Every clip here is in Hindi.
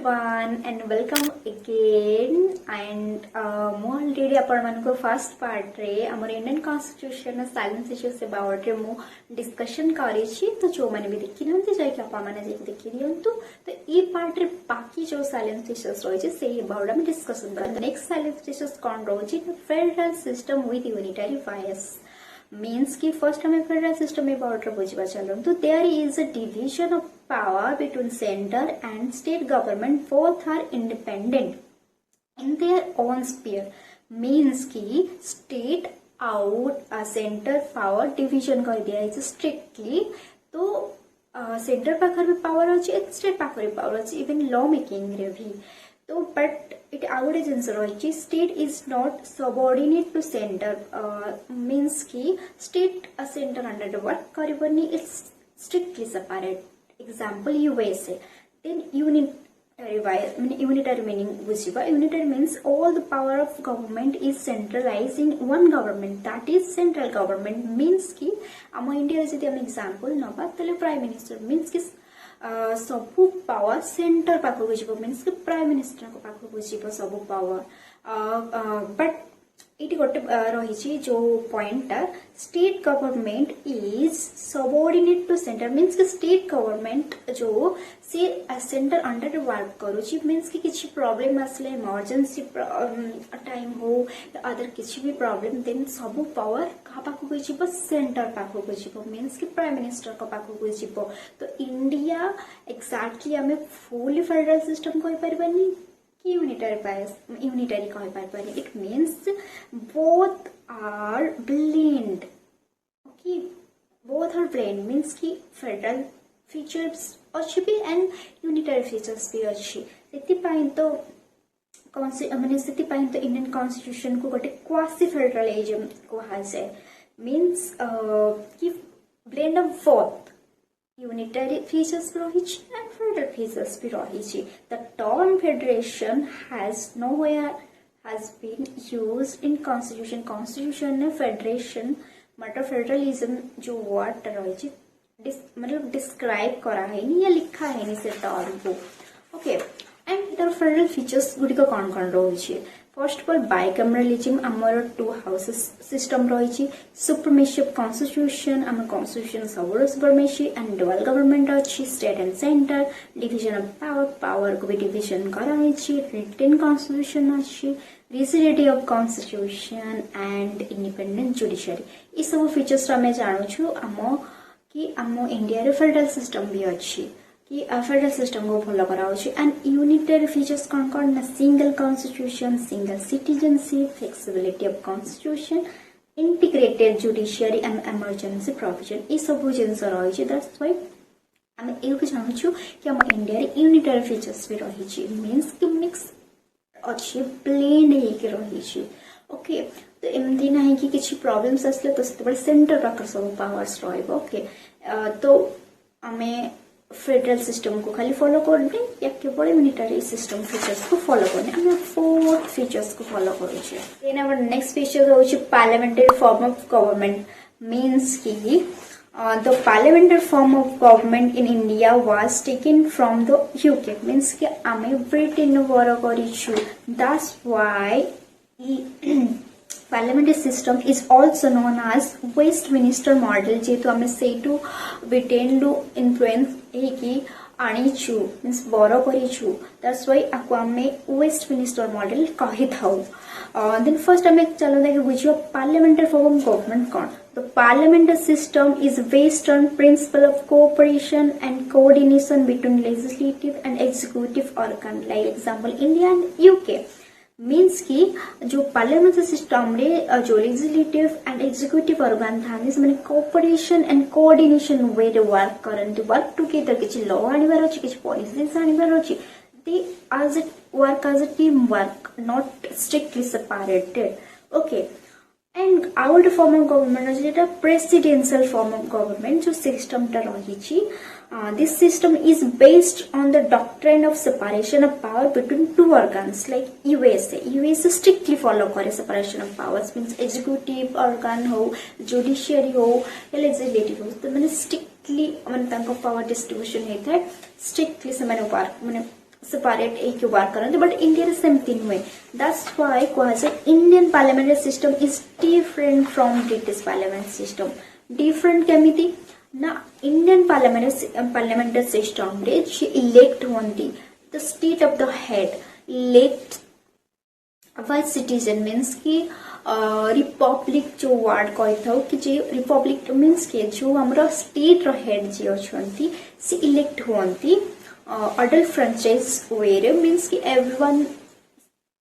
everyone and welcome again and mo already आपण मानको फर्स्ट पार्ट रे हमर इंडियन कॉन्स्टिट्यूशन साइलेंस इश्यूज से बावट रे मो डिस्कशन करी छी तो जो माने भी देखि नंती जाय कि आपा माने जे देखि दियंतु तो ई पार्ट रे बाकी जो साइलेंस इश्यूज रही छै सेही बावट हम डिस्कशन करब नेक्स्ट साइलेंस इश्यूज कोन रही छै federal system with unitary bias means कि first हमें फेडरल सिस्टम में बाउट बुझा चलो तो there is a division of power between center and state government both are independent in their own sphere means कि state out center power division कर दिया है strictly तो center पाखर भी power अच्छी state पाखर भी power अच्छी even law making रे भी तो but it आउटे जिनस रही state is not subordinate to center means कि state a center under work करबनी it's strictly separate example USA then unitary meaning बुझिबा unitary means all the power of government is centralized in one government that is central government means कि हम इंडिया जदि हम example नबा तले prime minister means कि सबु पावर सेंटर पाखो बुझिबो मींस कि प्राइम मिनिस्टर को पाखो बुझिबो सबु पावर बट इटी गोटे रही छी जो pointer state government is subordinate to centre means कि स्टेट गवर्नमेंट जो से सेंटर अंडर वर्क करूची मींस कि किछि प्रॉब्लम आसले इमरजेंसी टाइम हो अदर किछि भी प्रॉब्लम देन सबु पावर का पाखो बुझिबो सेंटर पाखो बुझिबो मींस कि प्राइम मिनिस्टर को पाखो बुझिबो तो इंडिया एक्जेक्टली हमें फुली फेडरल सिस्टम कोइ परबनी unitary कहि पारबनी it means both are blend okay both are blend means कि federal features अछि भी and unitary features भी अछि सेति पाइन तो माने सेति पाइन तो इंडियन कॉन्स्टिट्यूशन को गोटे क्वासी फेडरलिज्म को हासे means कि blend of both unitary features rohichi and federal features bhi rohichi the term federation has been used in constitution ne federation matter federalism जो word rohichi मतलब describe करा है नहीं या लिखा है नहीं से term को okay and the federal features गुडी को कौन रोहिछि First of all, bicameralism, amar two houses system roichi, supremacy of constitution, amar constitution sabur supremacy, and dual government achi, state and center, division of power ko bhi division karaichi, written constitution achi, rigidity of constitution, and independent judiciary. इस सब features रा मैं जानू छु अमो कि अमो इंडिया रे फेडरल सिस्टम भी अच्छी कि फेडरल सिस्टम को फॉलो कराउछि एंड यूनिटरी फीचर्स कौन ना single constitution single citizenship flexibility of constitution integrated judiciary and emergency provision ई सब जिंस रही दैट्स व्हाई हम एउ जानु छु कि हम इंडिया रे यूनिटरी फीचर्स भी रही छि मींस कि मिक्स अच्छी ब्लेंड हे के रही छि ओके तो एमती नहीं कि किछि प्रॉब्लम्स असले तो सेते सेंटर पाकर सब पावर्स रहइबो ओके तो हमें फेडरल सिस्टम को खाली फॉलो कर दे या केवल यूनिटरी सिस्टम फीचर्स को फॉलो करने हम फोर्थ फीचर्स को फॉलो करू छी देन आवर नेक्स्ट फीचर होछि parliamentary form of government means कि the parliamentary form of government in India was taken from the UK means कि आमे ब्रिटेन वरो करी छु that's why parliamentary system is also known as Westminster model जेतु हमें से टू ब्रिटेन लो इन्फ्लुएंस है कि आनी छु मींस बरो करी छु दैट्स व्हाई आको हमें वेस्टमिनिस्टर मॉडल कहि थाउ देन फर्स्ट हमें चलो देखे बुझियो parliamentary form of government cone The parliamentary system is based on principle of cooperation and coordination between legislative and executive organ like example India and UK means कि जो पार्लियामेंट्री सिस्टम रे जो लेजिस्लेटिव एंड एग्जीक्यूटिव ऑर्गन था माने कोऑपरेशन एंड कोऑर्डिनेशन वे रे वर्क करंती वर्क टुगेदर किछि लॉ आनिबार अछि किछि पॉलिसीज आनिबार अछि दे as it work as a team work not strictly separated okay and our form of government is a presidential form of government जो system टा रही this system is based on the doctrine of separation of power between two organs like USA strictly follow करे separation of powers means executive organ हो judiciary हो या legislative हो तो मैंने strictly मैंने तांको power distribution है था strictly से मैंने work मैंने separate एक वर्क करते बट इंडिया रे सेमती नुहे दैट्स व्हाई कहा जाए Indian parliamentary system is different from British parliament system different केमिति ना इंडियन पार्लियामेंटरी सिस्टम रे जे इलेक्ट होंती the state of the head elect by citizen means कि रिपब्लिक जो वर्ड कही था कि जे रिपब्लिक मीन्स के जो हमरा स्टेट रो हेड जे अछंती से इलेक्ट होंती अडल्ट फ्रेंचाइज वे रे मीन्स कि एवरीवन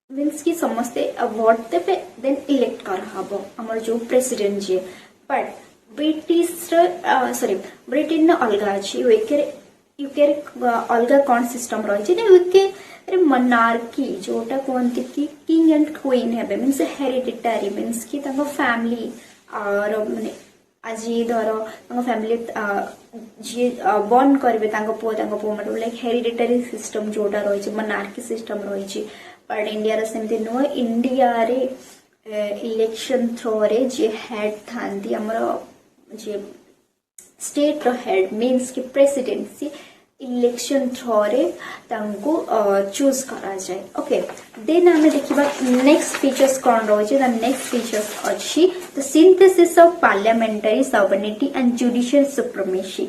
मीन्स कि समस्ते वोट देबे देन इलेक्ट कर हबो हमर जो president J but British sorry Britain न अलगा अछि यूके अलगा कौन सिस्टम रही है यूके रे मनार्की जोटा कहते कि किंग एंड क्वीन है मीन्स हेरिडिटरी मीन्स कि फैमिली और माने आज धर फैमिली जी बर्न करेंगे पुओ मतलब लाइक हेरिडिटरी सिस्टम जोटा रही मनार्की सिस्टम रही बट इंडिया सेमती नुह इंडिया रे इलेक्शन थ्रो रे जे हेड थांती हमर जे स्टेट रो हेड मीन्स कि प्रेसिडेंसी इलेक्शन थ्रो रे तांको चूज करा जाए ओके देन हमें देखिबा नेक्स्ट फीचर्स कौन रही है नेक्स्ट फीचर्स अच्छी the synthesis of parliamentary sovereignty and judicial supremacy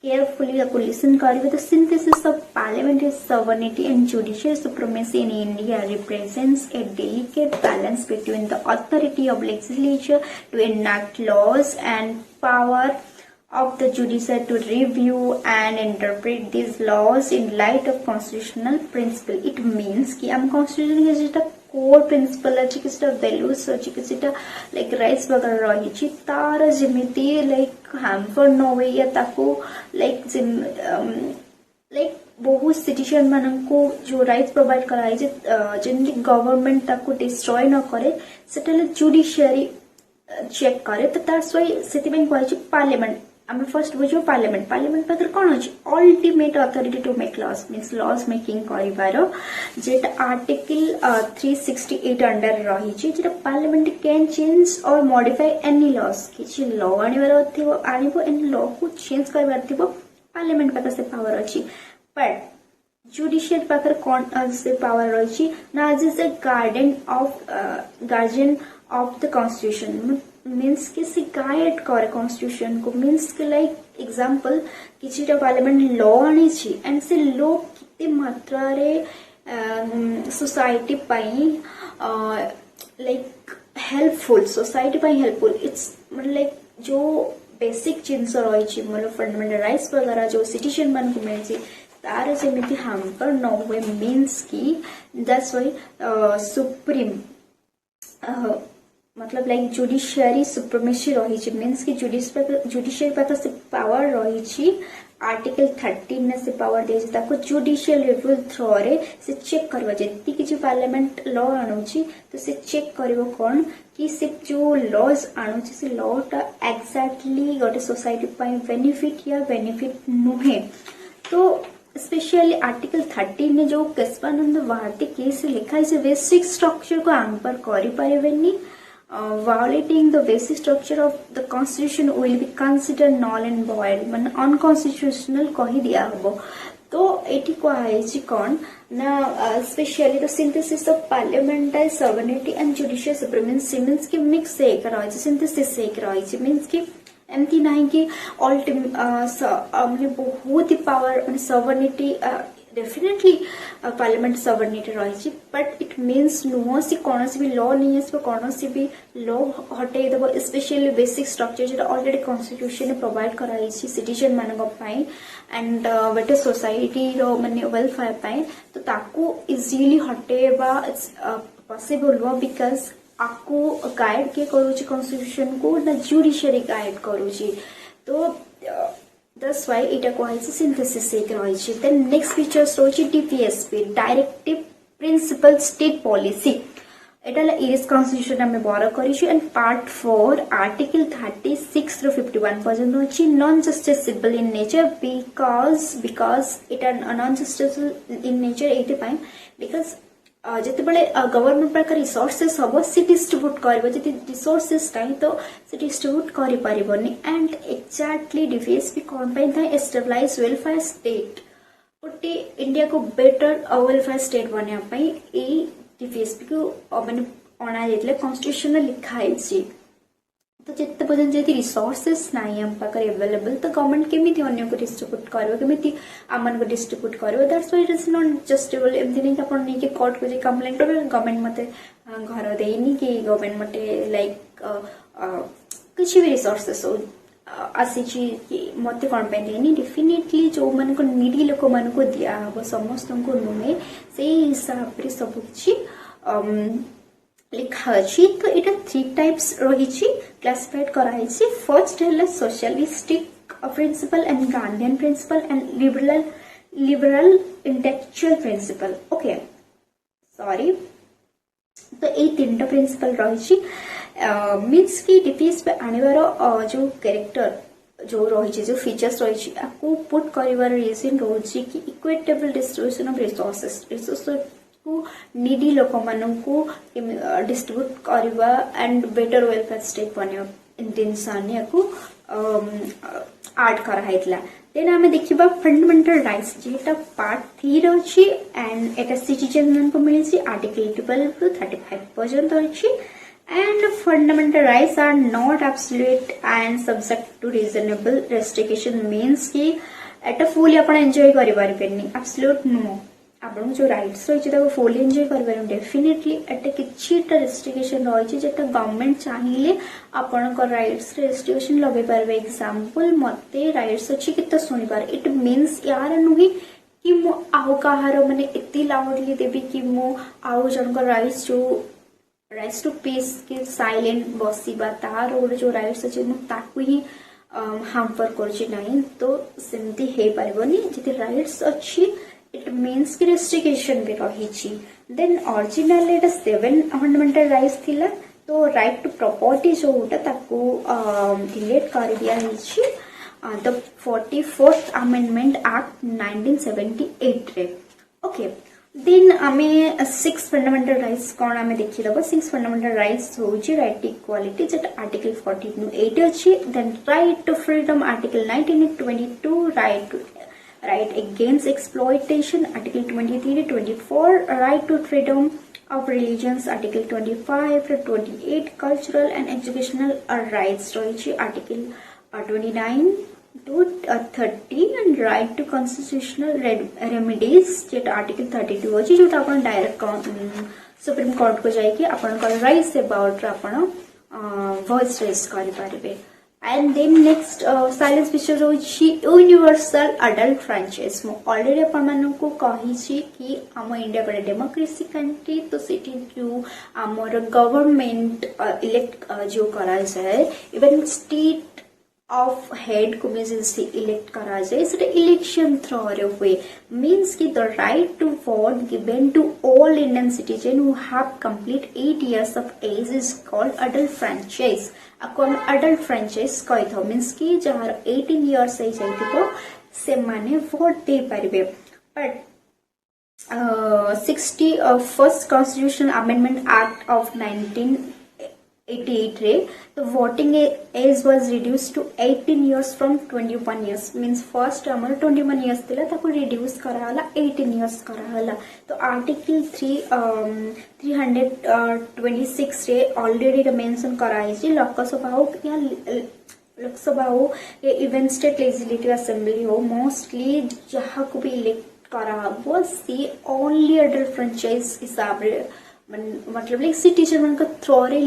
carefully आपको लिसन करिवे the synthesis of parliamentary sovereignty and judicial supremacy in India represents A delicate balance between the authority of legislature to enact laws and power of the judiciary to review and interpret these laws in light of constitutional principle. It means कि हम constitution के जितना core principle अच्छी किसी values अच्छी किसी like rights वगैरह रही ची तार जिम्मेती like hamper no way या ताको like like बहुत सिटीजन मानन को जो राइट्स प्रोवाइड कराई जे जिनकी गवर्नमेंट ताको डिस्ट्रॉय न करे सेटल जुडिशियरी चेक करे तो तार सोई सेतिबेन कहै पार्लियामेंट आम फर्स्ट बुझो पार्लियामेंट पाखर कौन अच्छी ultimate authority to make laws means laws making कर जेटा आर्टिकल 368 अंडर रही जेटा पार्लियामेंट कैन चेंज और मॉडिफाई एनी लॉज किसी लॉ आनिबो एंड लॉ को चेंज करबार थिबो पार्लियामेंट पाखर से पावर अच्छी बट जुडिशियल पाखर कौन से पावर रही ना as a guardian of the constitution means कि से गाइड करे कॉन्स्टिट्यूशन को मीन्स कि लाइक एग्जांपल किछिटा पार्लियामेंट लॉ आनी छी एंड से लॉ किते मात्रा रे सोसाइटी पई लाइक हेल्पफुल सोसाइटी पई हेल्पफुल इट्स मतलब लाइक जो बेसिक जिनस रही छी मतलब फंडामेंटल राइट्स वगैरह जो सिटीजन मन को मिलची तार जेमिति हैम्पर नो वे मीन्स कि दैट्स व्हाई सुप्रीम मतलब लाइक जुडिशियरी सुप्रीमेसी रही मीन्स कि जुडिशियरी पाखर से पावर रही आर्टिकल 13 ने से पावर दे जुडिशियल रिव्यू थ्रो रे से चेक करवा जति किछि पार्लियामेंट लॉ आणुची तो से चेक करिवो कोन कि से जो लॉज आणुची से लॉटा एक्जेक्टली गोटे सोसाइटी पई बेनिफिट या बेनिफिट नुहे तो स्पेशली आर्टिकल 13 ने जो केशवानंद भारती केस लिखा है बेसिक स्ट्रक्चर को आंपर करि परिबेनी violating the basic structure of the constitution will be considered null and void माने unconstitutional कही दिया हबो तो एटी कहाइछि कोन ना specially the synthesis of parliamentary sovereignty and judicial supremacy means कि मिक्स एक रही सिंथेसिस एक रही मीन्स कि एमती नहीं कि अल्टीमेट बहुत ही पावर माने सॉवरेनिटी डेफिनेटली पार्लियामेंट सॉवरेनिटी रही बट इट मीन्स नुह सी कौन भी लॉ नहीं आस कौन भी लॉ हटे देव स्पेशली बेसिक स्ट्रक्चर जो ऑलरेडी कॉन्स्टिट्यूशन प्रोवाइड कराई सिटीजन मान एंड बेटर सोसाइटी माने वेलफेयर तो ताकू इजीली हटेबा इट्स पॉसिबल बिकॉज आपको गाइड के करूची कॉन्स्टिट्यूशन को ना जुडिशियरी गाइड करूची तो That's why इटा कहाइछि सिंथेसिस एक रही देन नेक्स्ट फीचर्स रही DPSP directive principle state policy एटा इरिस कॉन्स्टिट्यूशन हमें बर करिछु एंड पार्ट 4 आर्टिकल 36 रो 51 पर्यंत अछि non justiciable in nature because इटा नॉन जस्टिसेबल इन नेचर एते पाए बिकॉज जिते बड़े गवर्नमेंट पाख रिसोर्सेस हम सी डिस्ट्रीब्यूट कर रिसोर्सेस टाइम तो सी डिस्ट्रीब्यूट कर एंड एक्जाक्टली डीपीएसपी कौन पाई था स्टेबलाइज वेलफेयर स्टेट गोटे इंडिया को बेटर वेलफेयर स्टेट बनया पई ए टीपीएसपी को माने अणा जाइतले कॉन्स्टिट्यूशन लिखाई छी तो जिते पर्यंत जदि रिसोर्सेस नाही हम पाकर अवेलेबल तो गवर्नमेंट केमिति अन्य को डिस्ट्रीब्यूट करबो केमिति आमन को डिस्ट्रीब्यूट करबो that's why it is not justiciable एमति नहीं अपन नहीं के कोर्ट को जे कंप्लेंट कर गवर्नमेंट मते घर देनी कि गवर्नमेंट मते लाइक किछि भी रिसोर्सेस हो आसी कि मते कोन पे देनी डेफिनेटली जो मन को नीडी लोक मन को दिया हबो समस्त को नुमे से हिसाब रे सब किछि लिखा अछि तो एटा 3 टाइप्स रही छी क्लासिफाइड कराई छी फर्स्ट है socialistic principle and guardian principle and liberal intellectual principle okay sorry तो ए तीनटा प्रिंसिपल रही छी मीन्स की डिफेंस पे आने वाला जो कैरेक्टर जो रही जो फीचर्स रही आपको पुट करिवार रीजन रही कि इक्विटेबल डिस्ट्रीब्यूशन ऑफ रिसोर्सेस को नीडी लोक मानन को डिस्ट्रीब्यूट करवा एंड बेटर वेलफेयर स्टेट बने इंटेंशन को ऐड करा हैतला देन हमें देखिबा फंडामेंटल राइट्स जेटा पार्ट 3 रही एंड एटा सिटीजन मन को मिली छी आर्टिकल 12 टू 35 पर्यंत रही and fundamental rights are not absolute and subject to reasonable restriction means कि एटा फुली अपन एंजॉय करि परबेनी absolute नो आपण जो राइट्स रही छै फुली एंजॉय करबे डेफिनेटली एटा किछिटा रेस्ट्रिक्शन रही छै जेटा गवर्नमेंट चाहिए आपण को राइट्स रेस्ट्रिक्शन लगे परबे एग्जांपल मते राइट्स अछि कि त सुनि पार इट मींस यार नुही कि मो आउ कहारो माने एति लाउडली देबी कि मो आउ जन को राइट्स टू पीस के साइलेंट बसिबा तार और जो राइट्स अछि मु ताकू ही हार्मफुल करछि नाही तो सिमती हे परबनी जति राइट्स अछि इट मींस कि रेस्ट्रिक्शन भी रही छी देन ओरिजिनल एटा 7 फंडामेंटल राइट्स थिला तो राइट टू प्रॉपर्टी जो उटा ताकू डिलीट कर दिया छी द 44th अमेंडमेंट एक्ट 1978 रे ओके देन हमें 6 फंडामेंटल राइट्स कौन हमें देखि दबो 6 फंडामेंटल राइट्स होची राइट टू इक्वालिटी जेटा आर्टिकल 14 नु 8 अछि then right to freedom article 1922 right against exploitation article 23 24 right to freedom of religions article 25 28 cultural and educational rights रही article 29 to 30 and right to constitutional remedies जेटा आर्टिकल 32 अछि जोटा अपन डायरेक्ट सुप्रीम कोर्ट को जाई कि अपन को राइट्स अबाउट अपन वॉइस रेज करि पारिबे and then next salient feature होछि यूनिवर्सल एडल्ट फ्रैंचाइज मो ऑलरेडी अपन मानन को कहि छी कि हम इंडिया बड़े डेमोक्रेसी कंट्री तो सिटी जो हमर गवर्नमेंट इलेक्ट जो करा जाय इवन स्टेट of head को मीन्स इलेक्ट करा जाए सेटा इलेक्शन थ्रू रे हुए मीन्स कि the right to vote given to all Indian citizen who have complete 8 years of age is called adult franchise अकोन adult franchise कहथो मीन्स कि जहार 18 years ए जाइतिबो से माने वोट दे परिबे but 61st Constitutional Amendment Act of 1988 रे the voting age was reduced to 18 years from 21 years means first हमर 21 years थिला ताको reduce कराला 18 years कराला तो आर्टिकल 326 रे ऑलरेडी मेंशन कराई छी लोकसभा हो या लोकसभा हो या इवन स्टेट लेजिस्लेटिव असेंबली हो मोस्टली जहां को भी इलेक्ट करा वो सी ओनली एडल्ट फ्रेंचाइज हिसाब रे मतलब लाइक सिटीजन मन को थ्रू रे